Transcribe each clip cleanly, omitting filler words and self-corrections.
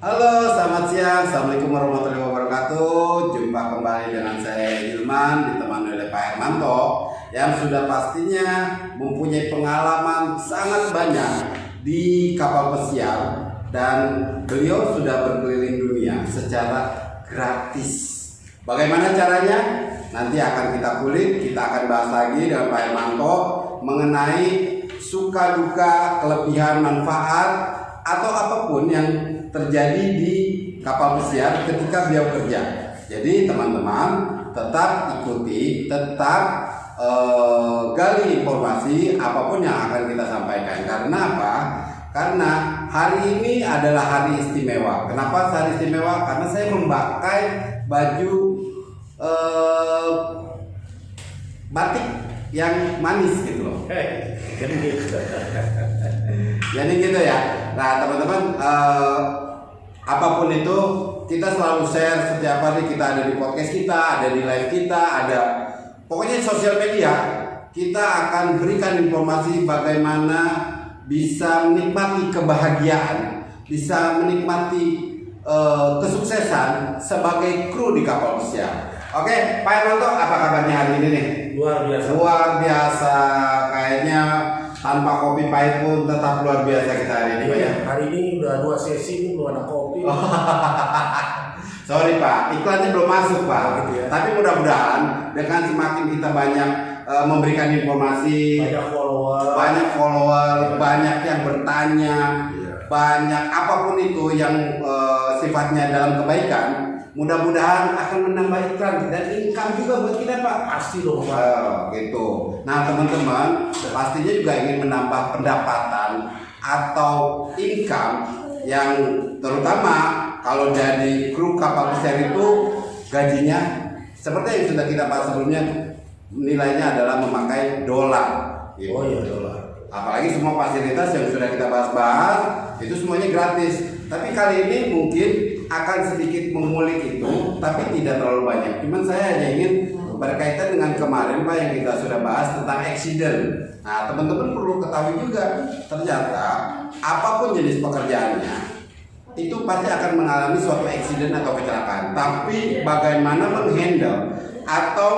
Halo, selamat siang. Assalamualaikum warahmatullahi wabarakatuh. Jumpa kembali dengan saya Hilman, ditemani oleh Pak Hermanto yang sudah pastinya mempunyai pengalaman sangat banyak di kapal pesiar dan beliau sudah berkeliling dunia secara gratis. Bagaimana caranya? Nanti akan kita kulik, kita akan bahas lagi dengan Pak Hermanto mengenai suka duka, kelebihan, manfaat atau apapun yang terjadi di kapal pesiar ketika beliau kerja. Jadi teman-teman tetap ikuti, tetap gali informasi apapun yang akan kita sampaikan. Karena apa? Karena hari ini adalah hari istimewa. Kenapa hari istimewa? Karena saya memakai baju batik yang manis gitu loh. Jadi gitu ya. Nah teman-teman, apapun itu kita selalu share setiap hari. Kita ada di podcast kita, ada di live kita, ada pokoknya sosial media. Kita akan berikan informasi bagaimana bisa menikmati kebahagiaan, bisa menikmati kesuksesan sebagai kru di kapal pesiar. Oke, Pak Hermanto, apa kabarnya hari ini nih? Luar biasa. Luar biasa, kayaknya tanpa kopi pahit pun tetap luar biasa kita hari ini, Pak ya. Hari ini udah 2 sesi, ini belum ada kopi. Sorry Pak, iklannya belum masuk Pak. Gitu ya. Tapi mudah-mudahan dengan semakin kita banyak memberikan informasi, banyak follower, banyak yang bertanya, banyak apapun itu yang sifatnya dalam kebaikan, mudah-mudahan akan menambah iklan dan income juga buat kita Pak. Pasti dong Pak. Gitu. Nah teman-teman pastinya juga ingin menambah pendapatan atau income yang terutama kalau dari kru kapal pesiar itu gajinya seperti yang sudah kita bahas sebelumnya, nilainya adalah memakai dolar. Gitu. Oh iya, dolar. Apalagi semua fasilitas yang sudah kita bahas-bahas itu semuanya gratis. Tapi kali ini mungkin akan sedikit mengulik itu, tapi tidak terlalu banyak. Cuman saya hanya ingin berkaitan dengan kemarin Pak yang kita sudah bahas tentang accident. Nah teman-teman perlu ketahui juga, ternyata apapun jenis pekerjaannya itu pasti akan mengalami suatu accident atau kecelakaan. Tapi bagaimana menghandle atau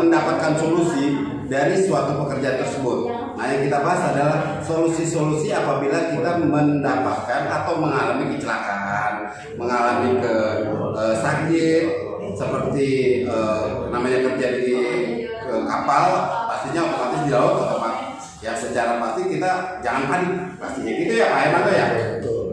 mendapatkan solusi dari suatu pekerjaan tersebut. Nah yang kita bahas adalah solusi-solusi apabila kita mendapatkan atau mengalami kecelakaan, mengalami sakit seperti namanya kerja di kapal, pastinya otomatis di laut otomatis. Ya secara pasti kita jangan panik pastinya gitu ya Pak Hermanto ya.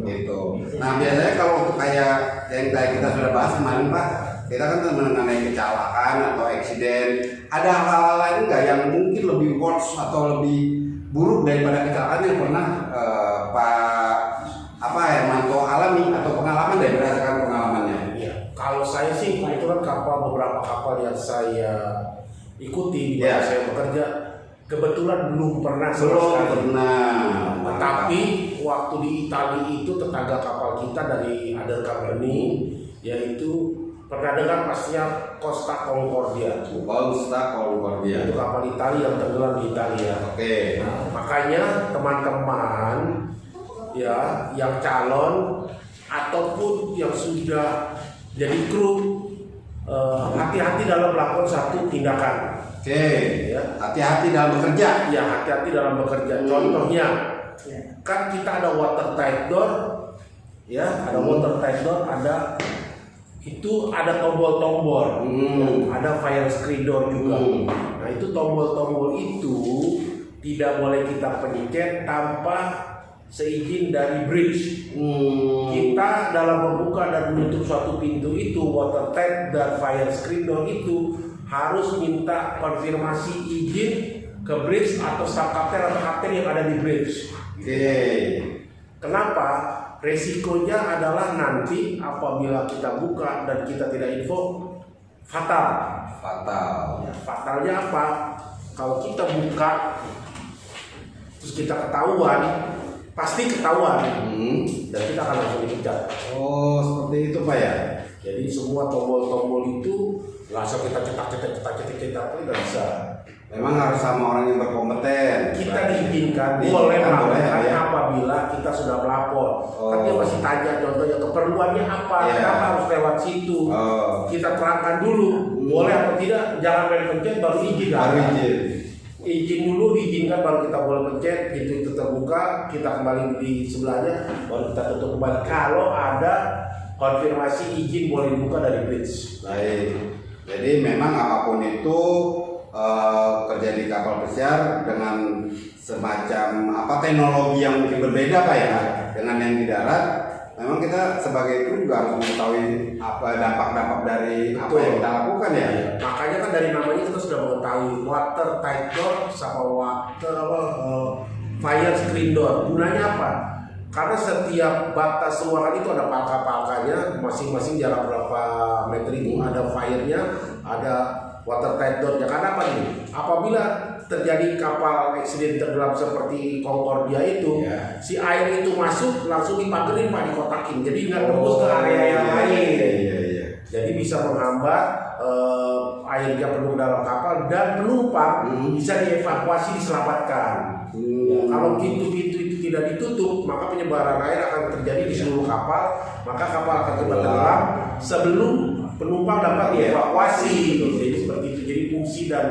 Gitu. Nah biasanya kalau untuk kayak yang kita sudah bahas kemarin Pak, kita kan mengenai kecelakaan atau accident, ada hal-hal lain nggak yang mungkin lebih worse atau lebih buruk daripada kecelakaan yang pernah Pak Hermanto alami atau pengalaman dari berdasarkan pengalamannya? Iya. Kalau saya sih kebetulan beberapa kapal yang saya ikuti di mana saya bekerja kebetulan belum pernah sekali. Tetapi waktu di Italia itu tetangga kapal kita dari other company, yaitu pernah dengar pastinya Costa Concordia. Costa Concordia. Itu kapal Italia yang tenggelam di Italia. Oke. Nah, makanya teman-teman ya yang calon ataupun yang sudah jadi kru hati-hati dalam melakukan satu tindakan. Oke. Ya. Hati-hati dalam bekerja. Ya, hati-hati dalam bekerja. Contohnya, kan kita ada watertight door, ya, ada watertight door, ada tombol-tombol, ada fire screen door juga. Nah itu tombol-tombol itu tidak boleh kita pencet tanpa seizin dari bridge. Kita dalam membuka dan menutup suatu pintu itu, watertight dan fire screen door itu harus minta konfirmasi izin ke bridge atau staff kapten atau kapten yang ada di bridge. Oke. Kenapa? Resikonya adalah nanti apabila kita buka dan kita tidak info, fatal. Ya, fatalnya apa? Kalau kita buka terus kita ketahuan, pasti ketahuan dan kita akan langsung dipecat. Oh seperti itu Pak ya. Jadi semua tombol-tombol itu langsung kita cetak nggak bisa. Memang harus sama orang yang berkompeten. Kita diizinkan Diizinkan, boleh boleh, melakukan ya. apabila kita sudah melapor. Kan dia masih tanya contohnya keperluannya apa, Iya. kenapa harus lewat situ. Kita terangkan dulu, boleh atau tidak, jangan main pencet baru izin. Baru izin. Izin dulu, diizinkan baru kita boleh pencet, pintu itu terbuka, kita kembali di sebelahnya, baru kita tutup kembali. Kalau ada konfirmasi izin boleh dibuka dari bridge. Baik. Jadi memang apapun itu kerja di kapal pesiar dengan semacam teknologi yang mungkin berbeda Pak ya dengan yang di darat. Memang kita sebagai kru juga harus mengetahui apa dampak-dampak dari apa yang kita lakukan ya. Makanya kan dari namanya kita sudah mengetahui water tight door sama fire screen door. Gunanya apa? Karena setiap batas ruangan itu ada palka-palkanya, masing-masing jarak berapa meter itu ada fire-nya, ada water tight door-nya. Karena apa ini? Apabila terjadi kapal eksiden tenggelam seperti Concordia itu, si air itu masuk langsung dipagerin Pak, dikotakin. Jadi nggak tembus ke area yang lain. Jadi bisa menghambat air yang penuh dalam kapal dan penumpang bisa dievakuasi, diselamatkan. Kalau pintu-pintu itu tidak ditutup, maka penyebaran air akan terjadi di seluruh kapal, maka kapal akan tenggelam sebelum penumpang dapat dievakuasi. Jadi seperti itu. Jadi fungsi dan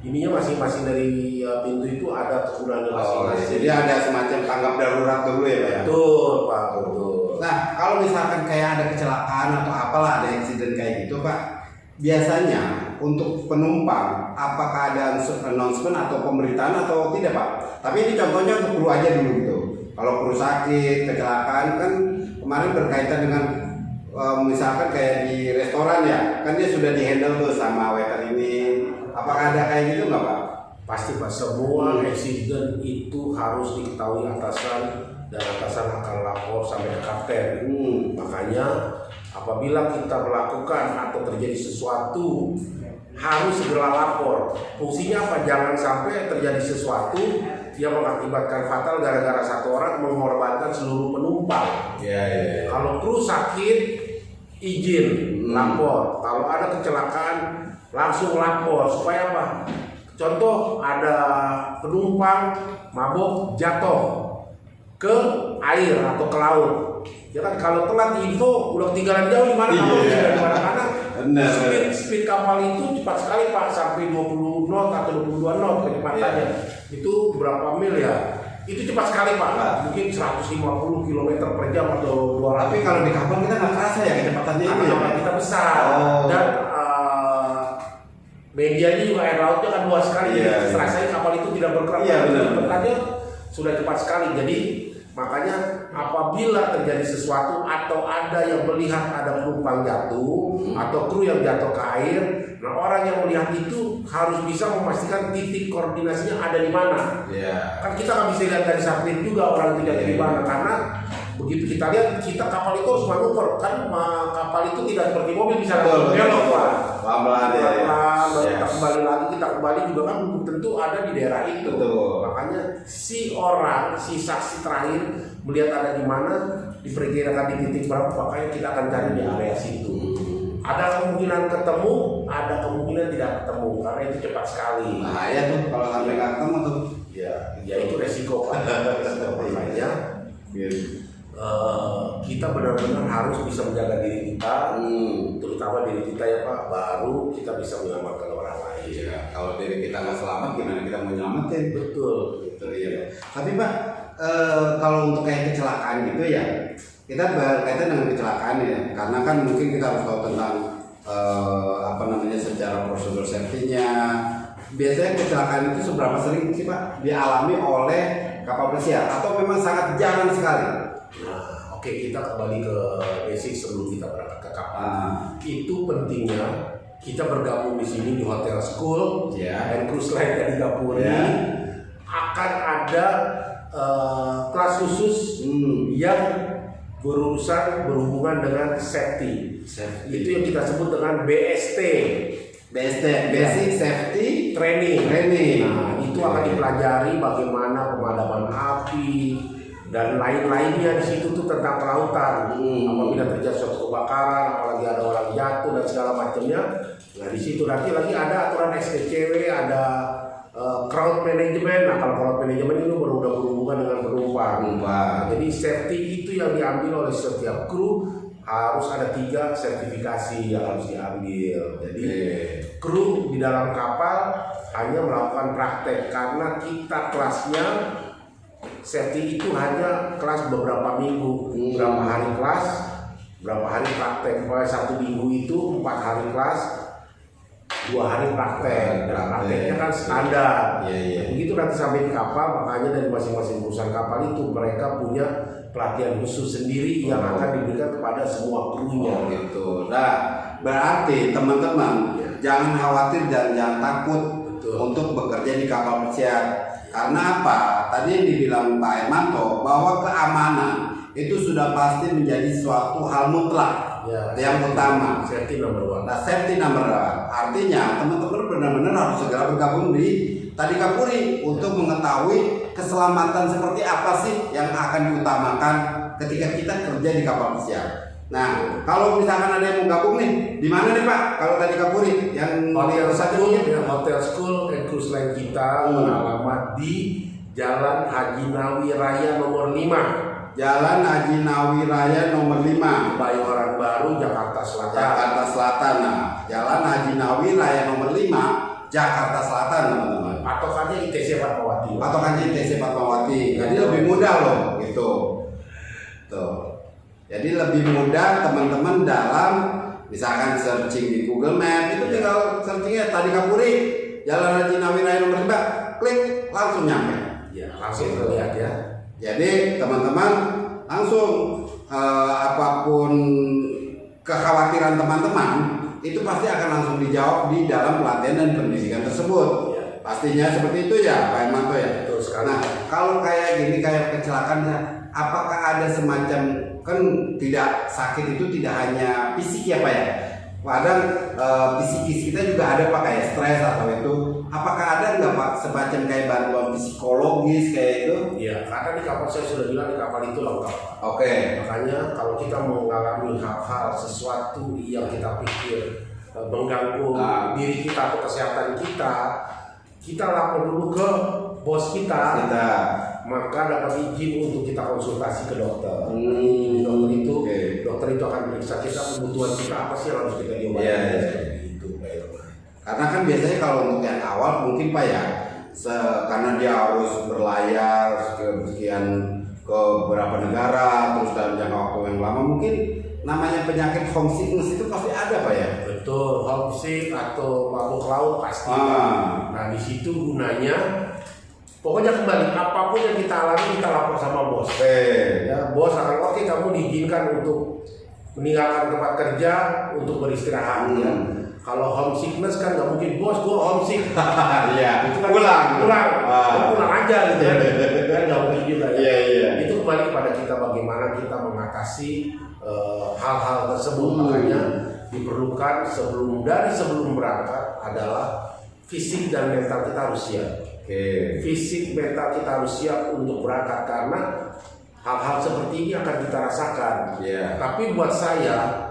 ininya masing-masing dari pintu itu ada kegunaannya masing-masing. Jadi ada semacam tanggap darurat dulu ya Pak ya? Betul Pak, betul. Nah kalau misalkan kayak ada kecelakaan atau apalah, ada insiden kayak gitu Pak, biasanya untuk penumpang apakah ada announcement atau pemberitaan atau tidak Pak? Tapi ini contohnya untuk kru aja dulu gitu. Kalau kru sakit, kecelakaan kan kemarin berkaitan dengan misalkan kayak di restoran ya, kan dia sudah dihandle tuh sama waiter ini. Apakah ada kayak gitu nggak Pak? Pasti Pak, semua insiden itu harus diketahui atasan dan atasan akan lapor sampai ke kapten. Makanya apabila kita melakukan atau terjadi sesuatu harus segera lapor. Fungsinya apa? Jangan sampai terjadi sesuatu yang mengakibatkan fatal gara-gara satu orang mengorbankan seluruh penumpang. Kalau kru sakit, izin lapor. Kalau ada kecelakaan, langsung lapor. Supaya apa? Contoh, ada penumpang mabok jatuh ke air atau ke laut. Ya kan kalau telat info udah ketinggalan jauh di mana kapal di mana-mana. Speed kapal itu cepat sekali Pak, sampai 20 knot atau 22 knot kecepatannya. Itu berapa mil ya? Itu cepat sekali Pak. Mungkin 150 km per jam atau 200. Tapi kalau di kapal kita nggak kerasa ya kecepatannya ini ya Pak? Kita besar dan medianya juga air lautnya kan luas sekali. Rasanya kapal itu tidak bergerak. Makanya sudah cepat sekali. Jadi makanya apabila terjadi sesuatu atau ada yang melihat ada penumpang jatuh atau kru yang jatuh ke air, nah orang yang melihat itu harus bisa memastikan titik koordinasinya ada di mana. Kan kita nggak bisa lihat dari satelit juga orang itu jatuh di mana, karena begitu kita lihat kita kapal itu harus manuver kan, kapal itu tidak seperti mobil bisa belok Pak. Kita kembali lagi, kita kembali juga kan belum tentu ada di daerah itu. Makanya si saksi terakhir melihat ada di mana, diperkirakan di titik berapa, makanya kita akan cari di area situ. Ada kemungkinan ketemu, ada kemungkinan tidak ketemu karena itu cepat sekali. Bahaya tuh kalau sampai nggak ketemu tuh. Ya itu resiko Pak. Makanya kita benar-benar harus bisa menjaga diri kita, terutama diri kita ya Pak, baru kita bisa menyelamatkan orang lain. Kalau diri kita nggak selamat, gimana kita mau nyelamatin? Betul. Ya. Tapi Pak, kalau untuk kayak kecelakaan gitu ya, kita berkaitan dengan kecelakaan ya, karena kan mungkin kita harus tahu tentang secara prosedur safety-nya. Biasanya kecelakaan itu seberapa sering sih Pak dialami oleh kapal pesiar atau memang sangat jarang sekali? Nah, oke, kita kembali ke basic sebelum kita berangkat ke kapal. Itu pentingnya kita bergabung di sini di Hotel School and Cruise Line dari Gapuri. Akan ada kelas khusus yang berhubungan dengan safety. Itu yang kita sebut dengan BST. Basic Safety Training. Nah, itu akan dipelajari bagaimana pemadaman api dan lain-lainnya di situ tuh tentang kelautan. Apabila terjadi suatu kebakaran, apalagi ada orang jatuh dan segala macamnya. Nah, di situ nanti lagi ada aturan STCW, ada crowd management. Nah, kalau crowd management itu udah berhubungan dengan penumpang. Nah, jadi safety itu yang diambil oleh setiap kru, harus ada 3 sertifikasi yang harus diambil. Jadi kru di dalam kapal hanya melakukan praktek, karena kita kelasnya safety itu hanya kelas beberapa minggu, berapa hari kelas, berapa hari praktek. Pokoknya 1 minggu itu 4 hari kelas, 2 hari praktek. Dan prakteknya kan standar. Begitu nanti sampai di kapal, makanya dari masing-masing perusahaan kapal itu mereka punya pelatihan khusus sendiri yang akan diberikan kepada semua krunya. Gitu. Nah, berarti teman-teman jangan khawatir dan jangan takut untuk bekerja di kapal pesiar. Karena apa? Tadi yang dibilang Pak Hermanto bahwa keamanan itu sudah pasti menjadi suatu hal mutlak. Yang utama, safety number 1. Nah, safety number 1. Artinya teman-teman benar-benar harus segera bergabung di Tadika Puri untuk mengetahui keselamatan seperti apa sih yang akan diutamakan ketika kita kerja di kapal pesiar. Nah, kalau misalkan ada yang mau gabung nih, di mana nih Pak? Kalau Tadika Puri yang Hotel School and Cruise Line kita beralamat di Jalan Haji Nawi Raya nomor 5. Jalan Haji Nawi Raya nomor 5, Kebayoran Baru, Jakarta Selatan. Jakarta Selatan. Nah, Jalan Haji Nawi Raya nomor 5, Jakarta Selatan, teman-teman. Patokannya ITC Fatmawati. Jadi lebih mudah loh, gitu. Tuh. Jadi lebih mudah teman-teman dalam misalkan searching di Google Map, itu tinggal searchingnya Tadika Puri, Jalan Haji Nawi Raya nomor 5, klik langsung nyampe. Ya, langsung terlihat ya. Jadi teman-teman langsung apapun kekhawatiran teman-teman itu pasti akan langsung dijawab di dalam pelatihan dan pendidikan tersebut. Pastinya seperti itu ya Pak Hermanto ya. Terus karena kalau kayak gini kayak kecelakaan, apakah ada semacam, kan tidak sakit itu tidak hanya fisik ya Pak ya. Kadang psikis kita juga ada Pak, kayak stres atau itu. Apakah ada nggak Pak semacam kayak bantuan psikologis kayak itu? Iya, karena di kapal saya sudah bilang di kapal itu lengkap. Oke. Makanya kalau kita mengalami hal-hal sesuatu yang kita pikir mengganggu diri kita atau kesehatan kita lapor dulu ke bos kita. Maka dapat izin untuk kita konsultasi ke dokter. Dokter itu akan periksa kita, kebutuhan kita apa sih yang harus kita diobati. Karena kan biasanya kalau untuk yang awal mungkin Pak ya, karena dia harus berlayar sekian ke beberapa negara terus dalam jangka waktu yang lama, mungkin namanya penyakit homesickness itu pasti ada Pak ya. Betul, homesick atau mabuk laut pasti. Nah di situ gunanya, pokoknya kembali apapun yang kita alami kita lapor sama bos. Ya, bos akan oke kamu diizinkan untuk meninggalkan tempat kerja untuk beristirahat. Ya. Kalau homesickness kan nggak mungkin, bos gue homesick. Iya. Itu kan pulang aja gitu ya. Kan nggak mungkin juga ya. Itu kembali pada kita bagaimana kita mengatasi hal-hal tersebut. Makanya diperlukan sebelum berangkat adalah fisik dan mental kita harus siap. Fisik mental kita harus siap untuk berangkat karena hal-hal seperti ini akan kita rasakan. Tapi buat saya,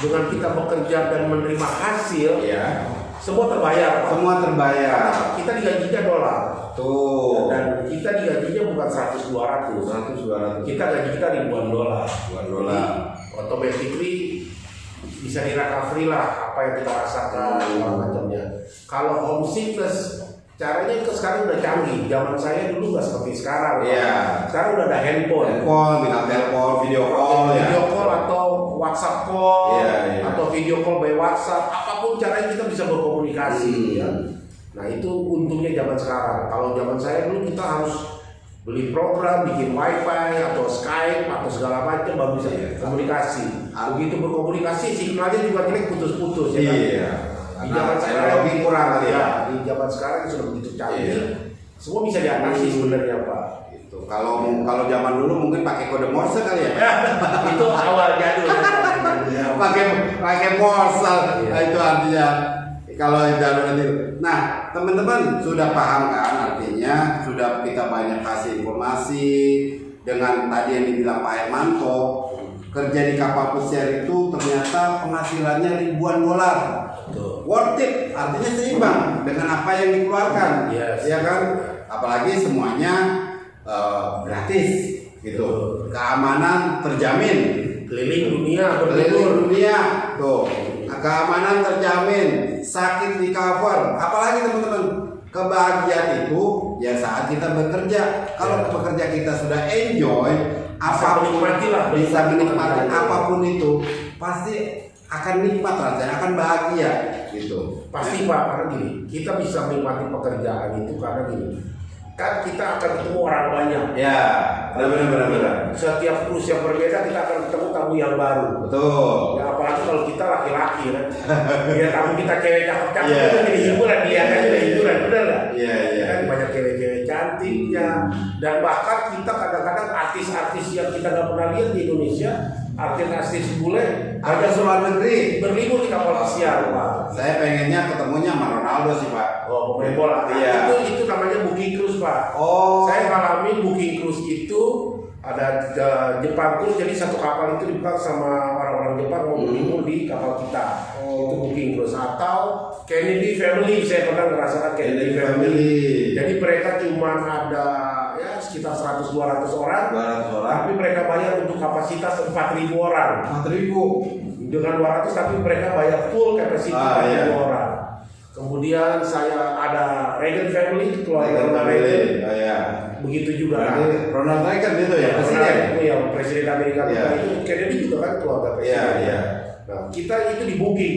dengan kita bekerja dan menerima hasil, semua terbayar. Karena kita digajinya $. Dan kita digajinya bukan 100-200. Kita gaji kita ribuan $. Automatically bisa di-recovery lah apa yang kita rasakan segala macamnya. Kalau homesickness, caranya itu sekarang udah canggih. Zaman saya dulu nggak seperti sekarang. Sekarang udah ada handphone, tinggal telepon, video call atau WhatsApp call, atau video call by WhatsApp. Apapun caranya kita bisa berkomunikasi. Ya. Nah itu untungnya zaman sekarang. Kalau zaman saya dulu kita harus beli program, bikin wifi atau Skype atau segala macam baru bisa komunikasi. Begitu berkomunikasi signalnya juga jelek, putus-putus. Di zaman sekarang lebih kurang kali ya. Di zaman sekarang sudah begitu canggih. Semua bisa diatasi sebenarnya Pak. Kalau zaman dulu mungkin pakai kode Morse kali ya. Itu awal jadul. pakai Morse. Itu artinya kalau jalur nanti. Nah, teman-teman sudah paham kan, artinya sudah kita banyak kasih informasi dengan tadi yang dibilang Pak Hermanto, kerja di kapal pesiar itu ternyata penghasilannya ribuan $. Betul. Worth it, artinya seimbang dengan apa yang dikeluarkan. Yes. Ya kan? Apalagi semuanya gratis gitu. Betul. Keamanan terjamin. Keliling dunia Keliling berlibur. dunia tuh. Keamanan terjamin, sakit di cover. Apalagi teman-teman, kebahagiaan itu ya saat kita bekerja. Kalau bekerja kita sudah enjoy, apapun bisa menikmati apapun itu, pasti akan nikmat rasanya, akan bahagia gitu. Pasti Pak, karena gini, kita bisa menikmati pekerjaan itu karena gini, kan kita akan ketemu orang banyak. Ya, benar. Setiap cruise yang berbeda kita akan ketemu tamu yang baru. Betul. Ya apalagi kalau kita laki-laki kan, ya tamu kita cewek cakep-cakep Iya. itu jadi hiburan, dia kan jadi hiburan, benar nggak? Iya. Kan banyak cewek-cewek cantiknya, dan bahkan kita kadang-kadang artis-artis yang kita nggak pernah lihat di Indonesia, artis-artis bule Ada luar negeri. berlibur di kapal pesiar, Pak. Saya pengennya ketemunya sama Ronaldo sih, Pak. Oh, pemain bola. Iya. Itu namanya booking cruise, Pak. Oh. Saya ngalamin booking cruise itu ada Jepang cruise, jadi satu kapal itu dibuka sama orang-orang Jepang mau berlibur di kapal kita. Itu booking cruise. Atau Kennedy Family, saya pernah ngerasakan Kennedy Family. Jadi mereka cuma ada ya sekitar 100-200 orang, 200 orang. tapi mereka bayar untuk kapasitas 4.000 orang. 4.000. Dengan 200 tapi mereka bayar full kapasitas 4.000 orang. Kemudian saya ada Reagan Family, keluarga Ronald Reagan. Oh ya. Begitu juga. Berarti Ronald Reagan itu ya presiden. Itu yang presiden Amerika Iya. itu Kennedy juga kan keluarga presiden. Iya. Nah, kita itu di booking.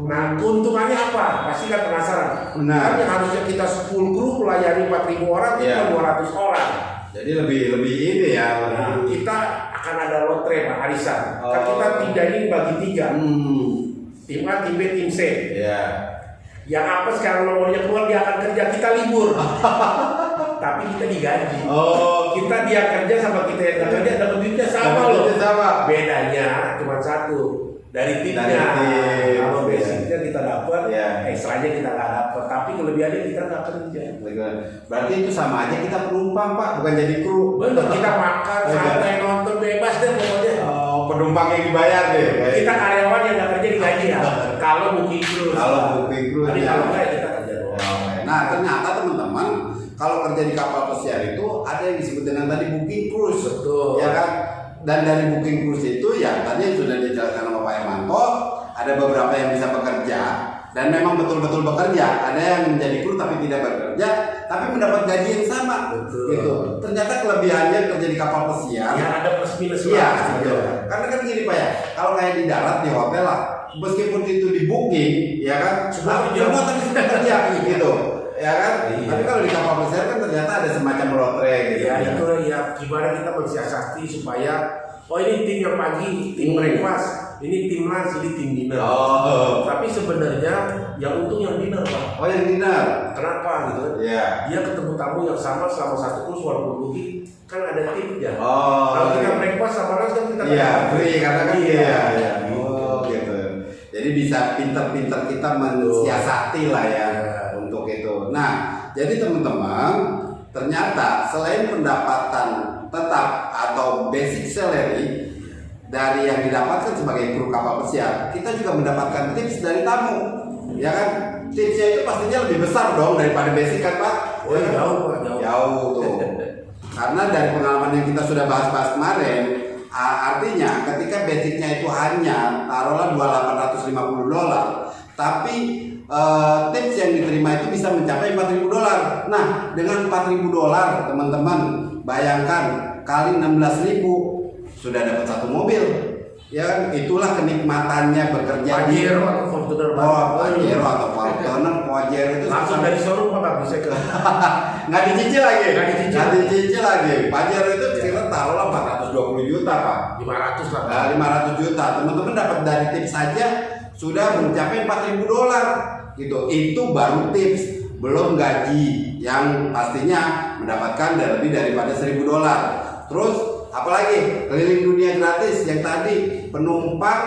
Nah, keuntungannya apa? Pasti kan penasaran. Benar. Kan yang harusnya kita full kru melayani 4.000 orang, Iya. kita 200 orang. Jadi lebih ini ya. Nah, kita akan ada lotre Pak arisan. Kan Oh. kita pindahin bagi 3. Tim A, tim B, tim C. Iya. Yang apa sekarang nomornya keluar dia akan kerja, kita libur. Tapi kita digaji. Oh, Kita dia kerja sama kita yang nggak kerja dapat duitnya sama Dapat loh. duitnya sama. Bedanya cuma satu, dari timnya. Dari tim. Kalau basicnya kita dapat, Iya. ekstranya kita nggak dapat. Tapi kelebihannya kita nggak kerja. berarti itu sama aja kita penumpang, Pak, bukan jadi kru. Bener, kita makan, santai, nonton bebas deh pokoknya. Oh, penumpang yang dibayar deh. Kita karyawan yang nggak kerja digaji ya. Kalau booking cruise. Kalau booking cruise, Tapi ya. kalau nggak kita kerja doang. Nah, ternyata teman-teman, kalau kerja di kapal pesiar itu ada yang disebut dengan tadi booking cruise. Betul. Ya kan? Dan dari booking cruise itu ya tadi yang sudah dijelaskan sama Pak Hermanto, ada beberapa yang bisa bekerja dan memang betul-betul bekerja. Ada yang menjadi kru tapi tidak bekerja, tapi mendapat gaji yang sama. Betul. Gitu. Ternyata kelebihannya kerja di kapal pesiar. Ya ada plus minus Iya, lah. betul. Karena kan gini Pak ya, kalau kayak di darat di hotel lah, meskipun itu di booking, ya kan, Semua tapi sudah kerja gitu, ya kan. Iya. Tapi kalau di kapal pesiar kan ternyata ada semacam lotre gitu. Ya itu ya gimana kita mensiasati supaya oh ini tim yang pagi, tim breakfast, ini tim lunch, ini tim dinner. Oh, Tapi sebenarnya yang untung yang dinner Pak. oh yang dinner. Kenapa gitu? Iya. Dia ketemu tamu yang sama selama satu kurs walaupun booking kan ada tipnya. Oh, Kalau kita iya. breakfast sama lunch kan kita Iya, free karena kan Iya. iya. Oh, gitu. Jadi bisa pinter-pinter kita mensiasati lah ya untuk itu. Nah, jadi teman-teman, ternyata selain pendapatan tetap atau basic salary dari yang didapatkan sebagai kru kapal pesiar, kita juga mendapatkan tips dari tamu, ya kan? Tipsnya itu pastinya lebih besar dong daripada basic kan Pak? Oh, Ya kan? jauh, Pak, jauh. Jauh tuh. Karena dari pengalaman yang kita sudah bahas-bahas kemarin, artinya ketika basicnya itu hanya taruhlah $2.850, tapi tips yang diterima itu bisa mencapai $4.000. Nah, dengan $4.000 teman-teman bayangkan kali 16.000 sudah dapat satu mobil. Ya kan, itulah kenikmatannya bekerja di Pajero atau Fortuner Pajero atau Fortuner, Pajero itu langsung dari showroom Pak nggak bisa ke nggak dicicil lagi, Nggak dicicil. lagi. Pajero itu kita taruhlah 420 juta Pak. 500 lah. Nah, 500 juta. Teman-teman dapat dari tips saja sudah mencapai $4.000 gitu. Itu baru tips, belum gaji yang pastinya mendapatkan lebih daripada $1.000. Terus apalagi keliling dunia gratis yang tadi penumpang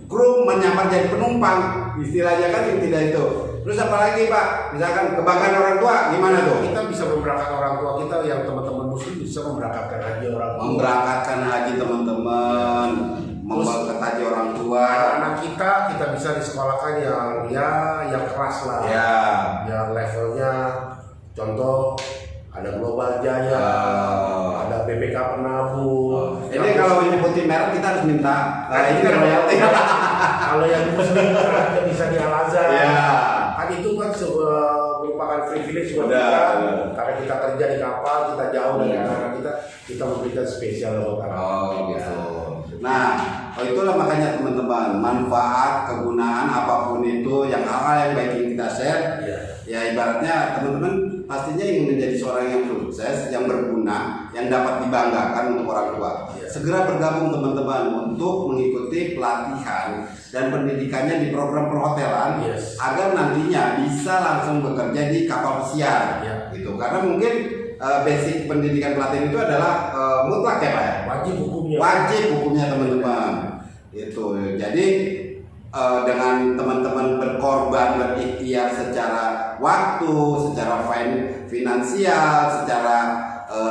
kru menyamar jadi penumpang istilahnya kan yang tidak itu. Terus apalagi Pak, misalkan kebanggaan orang tua gimana tuh? Kita bisa memberangkatkan orang tua kita yang teman-teman muslim bisa memberangkatkan haji orang tua. Memberangkatkan haji teman-teman, memberkati orang tua. Anak kita bisa disekolahkan yang keras lah. Ya. Yang levelnya contoh ada Global Jaya, ada BPK Penabur. Ini kalau menyebutin merek kita harus minta. Ini kan royalti. Kalau yang muslim kita bisa di Al Azhar. Ya. Kan itu kan merupakan privilege buat Udah. kita. Karena kita kerja di kapal, kita jauh dari anak kita memberikan spesial buat anak. Gitu. Nah, itulah makanya teman-teman, manfaat, kegunaan apapun itu, yang hal-hal yang baik yang kita share, ya ibaratnya teman-teman pastinya ingin menjadi seorang yang sukses, yang berguna, yang dapat dibanggakan untuk orang tua. Segera bergabung teman-teman untuk mengikuti pelatihan dan pendidikannya di program perhotelan, agar nantinya bisa langsung bekerja di kapal pesiar, gitu. Karena mungkin basic pendidikan pelatihan itu adalah mutlak ya Pak ya? Wajib hukumnya teman-teman. Itu. Jadi dengan teman-teman berkorban, berikhtiar secara waktu, secara finansial, secara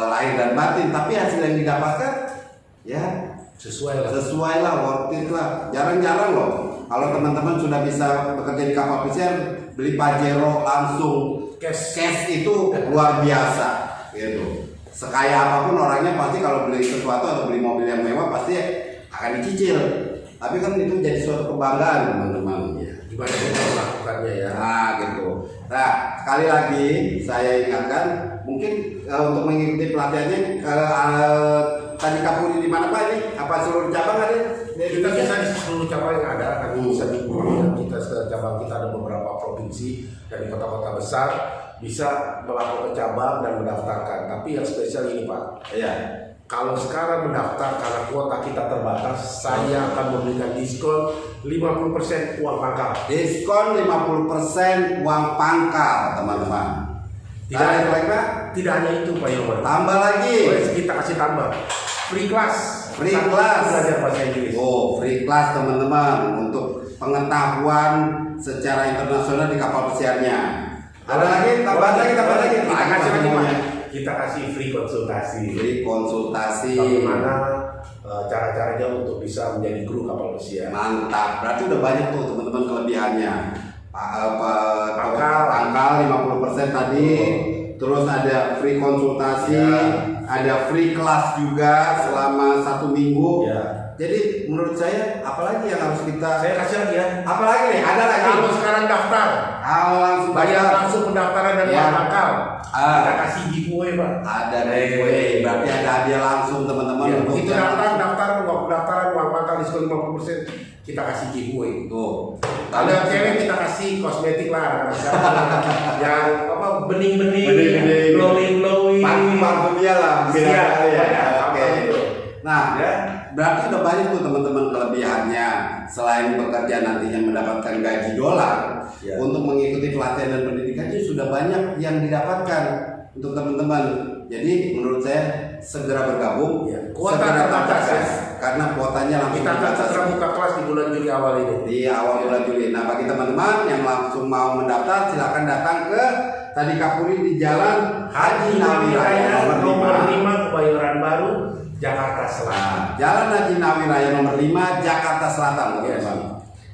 lahir dan batin, tapi hasil yang didapatkan ya sesuai lah, worth it lah. Jarang-jarang loh kalau teman-teman sudah bisa bekerja di kapal pesiar, beli Pajero langsung cash itu luar biasa gitu. Sekaya apapun orangnya pasti kalau beli sesuatu atau beli mobil yang mewah pasti akan dicicil. Tapi kan itu jadi suatu kebanggaan teman-teman. Gimana kita melakukannya ya? Nah gitu. Nah sekali lagi saya ingatkan, mungkin untuk mengikuti pelatihannya tadi Kapuri di mana Pak ini? Apa seluruh cabang ada? Kita bisa di seluruh cabang yang ada, kan bisa diikuti. Kita cabang kita ada beberapa provinsi dan di kota-kota besar bisa melakukan cabang dan mendaftarkan. Tapi yang spesial ini Pak. Iya. Kalau sekarang mendaftar karena kuota kita terbatas, saya akan memberikan diskon 50% uang pangkal. Diskon 50% uang pangkal teman-teman. Tidak hanya itu Pak Yoman. Tambah lagi. Kita kasih tambah. Free class. Free class. Belajar bahasa Inggris. Free class teman-teman untuk pengetahuan secara internasional di kapal pesiarnya. Ada lagi, tambah lagi. Kita kasih lagi Pak. Kita kasih free konsultasi. Bagaimana cara-caranya untuk bisa menjadi kru kapal pesiar. Mantap. Berarti udah banyak tuh teman-teman kelebihannya. Pangkal 50% tadi. Terus ada free konsultasi, ada free kelas juga selama 1 minggu. Jadi menurut saya apalagi yang harus kita? Saya kasih lagi ya. Apalagi nih? Ada lagi. Kalau sekarang daftar, langsung bayar langsung pendaftaran dan uang pangkal. Kita kasih giveaway Pak. Ada giveaway. Berarti ada hadiah langsung teman-teman. Itu pendaftaran uang pangkal diskon 50%. Kita kasih giveaway. Tuh. Kalau yang cewek kita kasih kosmetik lah. Yang apa bening-bening, glowing. Parfumnya lah. Oke. Nah, berarti udah banyak tuh teman-teman kelebihannya. Selain bekerja nantinya mendapatkan gaji dolar, untuk mengikuti pelatihan dan pendidikannya sudah banyak yang didapatkan untuk teman-teman. Jadi menurut saya segera bergabung. Kuota terbatas ya. Karena kuotanya langsung kita akan segera buka kelas di bulan Juli awal ini. Di awal bulan Juli. Nah bagi teman-teman yang langsung mau mendaftar, silakan datang ke Tadi Kapuri di Jalan Haji Nawi Raya nomor 5 Kebayoran Baru, Jakarta Selatan. Jalan Haji Nawi Raya nomor 5 Jakarta Selatan, teman-teman.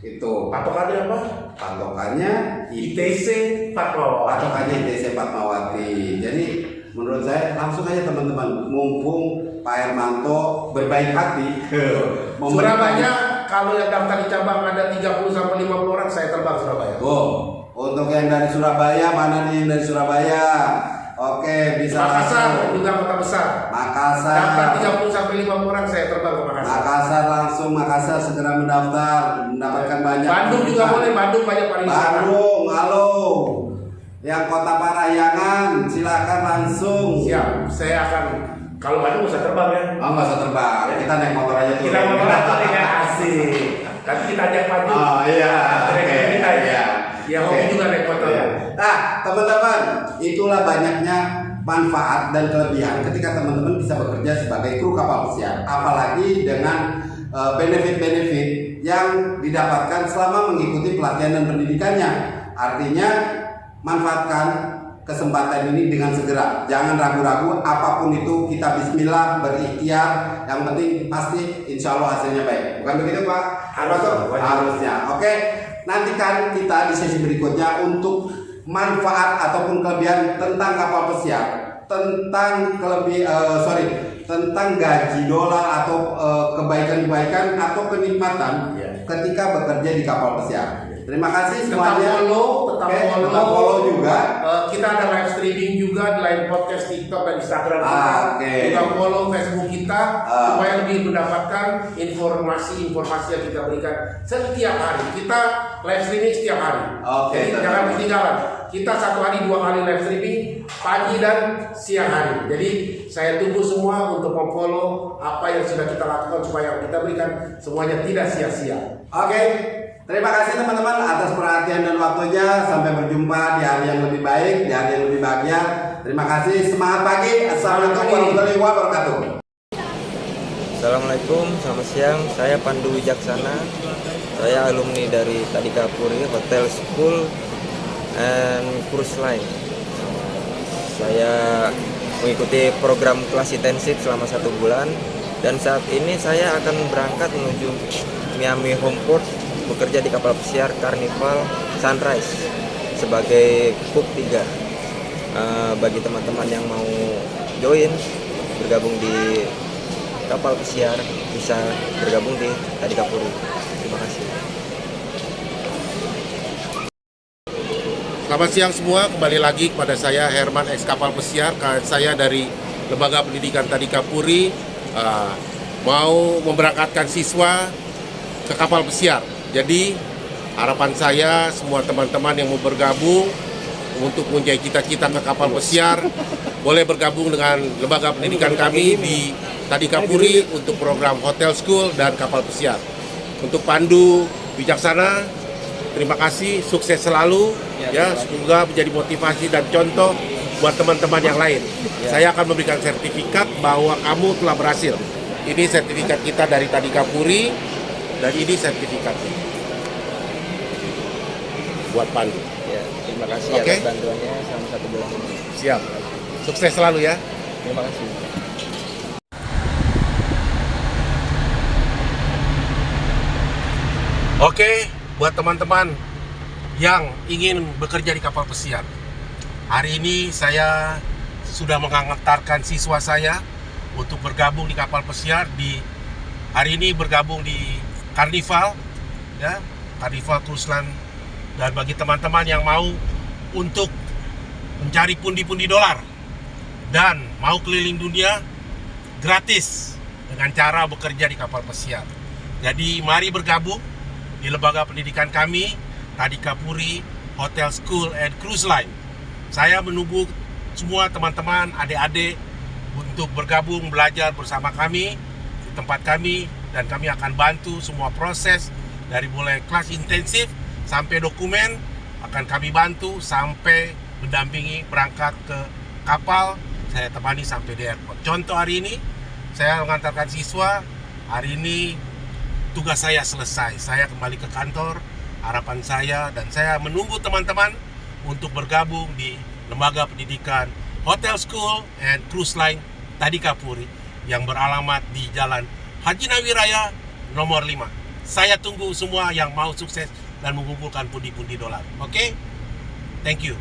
Itu patokannya apa? Patokannya ITC Fatmawati. Patokannya ITC Fatmawati. Jadi menurut saya langsung aja teman-teman, mumpung Pak Hermanto berbaik hati. Surabaya kalau yang daftar di cabang ada 30 sampai 50 orang, saya terbang Surabaya. Untuk yang dari Surabaya, mana nih yang dari Surabaya? Oke, bisa Makassar juga kota besar. Makassar. Daftar 30 sampai 50 orang, saya terbang ke Makassar. Makassar segera mendaftar, mendapatkan banyak. Bandung juga boleh, Bandung banyak pariwisata. Bandung, halo. Yang Kota Parahyangan, silakan langsung. Siap, saya akan. Kalau Bandung usah terbang ya. Nggak usah terbang, kita naik motor aja tuh. Kita motor aja ya, asik. Tapi kita ajak maju. Oh iya, oke. Kita ya. Ya hobi juga naik motor. Nah, teman-teman, itulah banyaknya manfaat dan kelebihan ketika teman-teman bisa bekerja sebagai kru kapal pesiar. Apalagi dengan benefit-benefit yang didapatkan selama mengikuti pelatihan dan pendidikannya. Artinya manfaatkan kesempatan ini dengan segera. Jangan ragu-ragu, apapun itu kita bismillah, berikhtiar. Yang penting pasti insya Allah hasilnya baik. Bukan begitu Pak? Harusnya. Oke, nantikan kita di sesi berikutnya untuk manfaat ataupun kelebihan tentang kapal pesiar, tentang tentang gaji dolar atau kebaikan-kebaikan atau kenikmatan ketika bekerja di kapal pesiar. Terima kasih semuanya. Tetap follow juga. Kita ada live streaming juga di live podcast TikTok dan Instagram kita. Kita follow Facebook kita supaya lebih mendapatkan informasi-informasi yang kita berikan setiap hari. Kita live streaming setiap hari. Jadi jangan ketinggalan. Kita 1 hari 2 kali live streaming, pagi dan siang hari. Jadi saya tunggu semua untuk memfollow apa yang sudah kita lakukan supaya kita berikan semuanya tidak sia-sia. Terima kasih teman-teman atas perhatian dan waktunya. Sampai berjumpa di hari yang lebih baik, di hari yang lebih bahagia. Terima kasih. Semangat pagi. Assalamualaikum warahmatullahi wabarakatuh. Assalamualaikum, selamat siang. Saya Pandu Wijaksana. Saya alumni dari Tadika Puri Hotel School and Cruise Line. Saya mengikuti program kelas intensif selama 1 bulan dan saat ini saya akan berangkat menuju Miami Homeport, bekerja di kapal pesiar Carnival Sunrise sebagai cook 3. Bagi teman-teman yang mau join bergabung di kapal pesiar bisa bergabung di Tadika Puri. Terima kasih. Selamat siang semua, kembali lagi kepada saya Herman ex kapal pesiar. Saya dari Lembaga Pendidikan Tadika Puri mau memberangkatkan siswa ke kapal pesiar. Jadi harapan saya semua teman-teman yang mau bergabung untuk mencapai cita-cita ke kapal pesiar boleh bergabung dengan lembaga pendidikan kami di Tadika Puri untuk program Hotel School dan kapal pesiar. Untuk Pandu Wijaksana, terima kasih, sukses selalu ya, semoga menjadi motivasi dan contoh buat teman-teman yang lain. Saya akan memberikan sertifikat bahwa kamu telah berhasil. Ini sertifikat kita dari Tadika Puri dan ini sertifikatnya buat Pandu. Ya, terima kasih atas bantuannya selama 1 bulan ini. Siap. Sukses selalu ya. Terima kasih. Oke, buat teman-teman yang ingin bekerja di kapal pesiar. Hari ini saya sudah mengantarkan siswa saya untuk bergabung di kapal pesiar hari ini bergabung di Carnival ya, Carnival Cruise Line. Dan bagi teman-teman yang mau untuk mencari pundi-pundi dolar dan mau keliling dunia gratis dengan cara bekerja di kapal pesiar. Jadi mari bergabung di lembaga pendidikan kami Tadika Puri Hotel School and Cruise Line. Saya menunggu semua teman-teman, adik-adik untuk bergabung belajar bersama kami di tempat kami, dan kami akan bantu semua proses dari mulai kelas intensif sampai dokumen akan kami bantu sampai mendampingi berangkat ke kapal. Saya temani sampai di airport. Contoh hari ini saya mengantarkan siswa. Hari ini tugas saya selesai. Saya kembali ke kantor. Harapan saya dan saya menunggu teman-teman untuk bergabung di Lembaga Pendidikan Hotel School and Cruise Line Tadika Puri yang beralamat di Jalan Haji Nawi Raya nomor 5. Saya tunggu semua yang mau sukses dan mengumpulkan pundi-pundi dolar. Oke? Thank you.